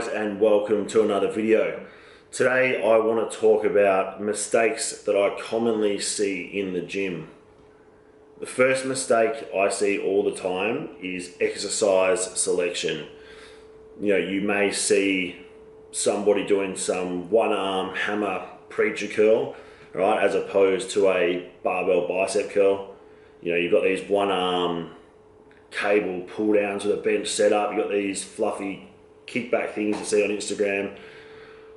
guys, and welcome to another video. Today I want to talk about mistakes that I commonly see in the gym. The first mistake I see all the time is exercise selection. You may see somebody doing some one arm hammer preacher curl, right, as opposed to a barbell bicep curl. You've got these one arm cable pull downs with a bench setup. You've got these fluffy kickback things you see on Instagram.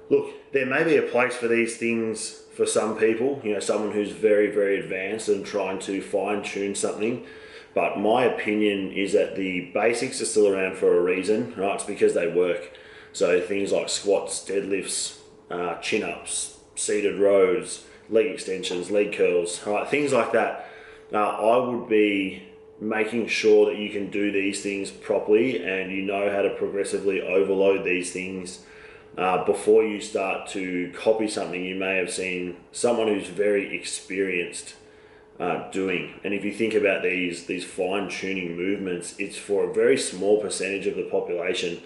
Look, there may be a place for these things for some people, someone who's very, very advanced and trying to fine tune something. But my opinion is that the basics are still around for a reason, right? It's because they work. So things like squats, deadlifts, chin-ups, seated rows, leg extensions, leg curls, right? Things like that. I would be making sure that you can do these things properly and you know how to progressively overload these things before you start to copy something you may have seen someone who's very experienced doing. And if you think about these fine-tuning movements, it's for a very small percentage of the population.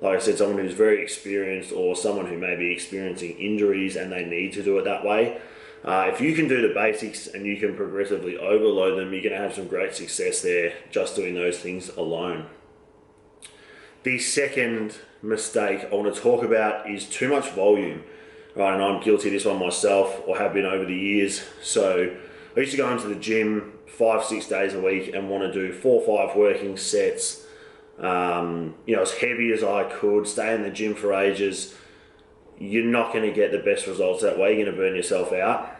Like I said, someone who's very experienced or someone who may be experiencing injuries and they need to do it that way. If you can do the basics and you can progressively overload them, you're going to have some great success there just doing those things alone. The second mistake I want to talk about is too much volume, right? And I'm guilty of this one myself, or have been over the years. So I used to go into the gym 5-6 days a week and want to do 4 or 5 working sets, as heavy as I could, stay in the gym for ages. You're not going to get the best results that way. You're going to burn yourself out.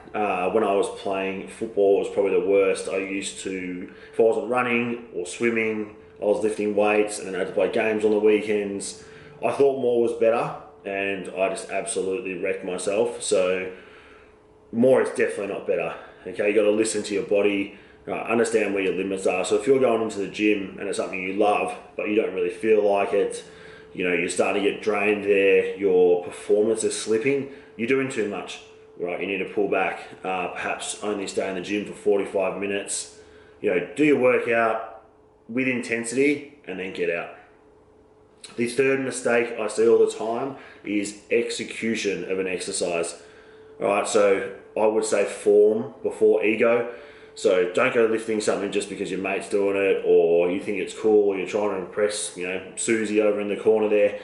When I was playing football, it was probably the worst. I used to, if I wasn't running or swimming, I was lifting weights and then I had to play games on the weekends. I thought more was better and I just absolutely wrecked myself. So more is definitely not better. Okay, you got to listen to your body, understand where your limits are. So if you're going into the gym and it's something you love, but you don't really feel like it, you're starting to get drained there, your performance is slipping, you're doing too much, right? You need to pull back, perhaps only stay in the gym for 45 minutes, do your workout with intensity and then get out. The third mistake I see all the time is execution of an exercise. All right, so I would say form before ego. So don't go lifting something just because your mate's doing it or you think it's cool or you're trying to impress, Susie over in the corner there.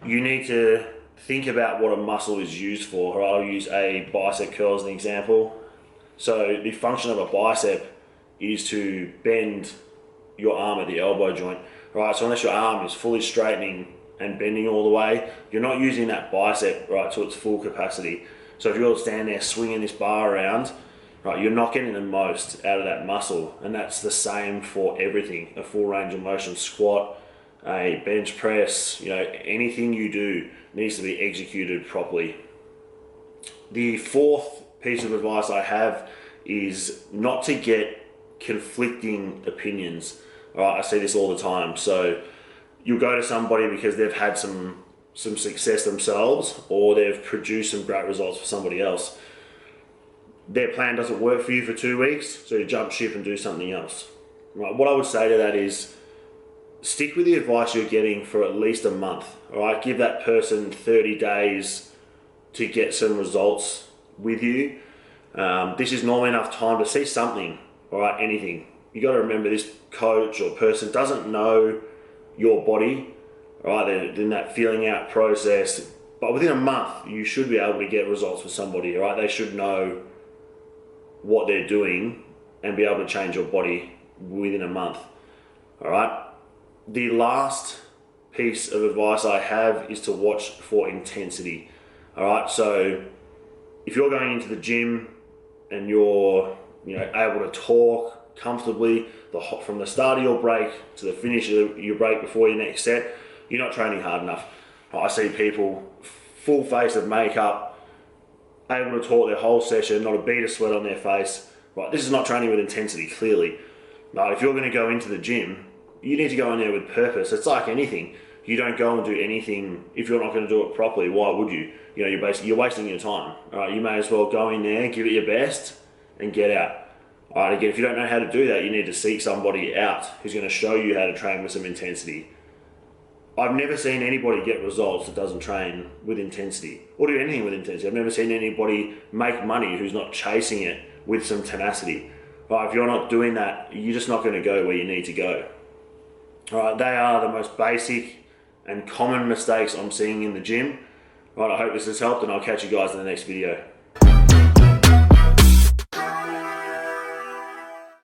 You need to think about what a muscle is used for. I'll use a bicep curl as an example. So the function of a bicep is to bend your arm at the elbow joint, right? So unless your arm is fully straightening and bending all the way, you're not using that bicep, right, to its full capacity. So if you're standing there swinging this bar around, right, you're not getting the most out of that muscle. And that's the same for everything. A full range of motion squat, a bench press, anything you do needs to be executed properly. The fourth piece of advice I have is not to get conflicting opinions. All right, I see this all the time. So you'll go to somebody because they've had some success themselves or they've produced some great results for somebody else. Their plan doesn't work for you for 2 weeks, so you jump ship and do something else. Right? What I would say to that is stick with the advice you're getting for at least a month. All right, give that person 30 days to get some results with you. This is normally enough time to see something. All right, anything. You got to remember this coach or person doesn't know your body. All right, they're in that feeling out process. But within a month, you should be able to get results with somebody. All right, they should know what they're doing and be able to change your body within a month. All right. The last piece of advice I have is to watch for intensity. All right. So if you're going into the gym and you're able to talk comfortably from the start of your break to the finish of your break before your next set, you're not training hard enough. I see people full face of makeup, able to talk their whole session, not a bead of sweat on their face. Right, this is not training with intensity, clearly. Now, if you're going to go into the gym, you need to go in there with purpose. It's like anything. You don't go and do anything if you're not going to do it properly. Why would you? You're wasting your time. All right, you may as well go in there, give it your best, and get out. All right, again, if you don't know how to do that, you need to seek somebody out who's going to show you how to train with some intensity. I've never seen anybody get results that doesn't train with intensity or do anything with intensity. I've never seen anybody make money who's not chasing it with some tenacity. Right, if you're not doing that, you're just not going to go where you need to go. All right, they are the most basic and common mistakes I'm seeing in the gym. Right, I hope this has helped, and I'll catch you guys in the next video.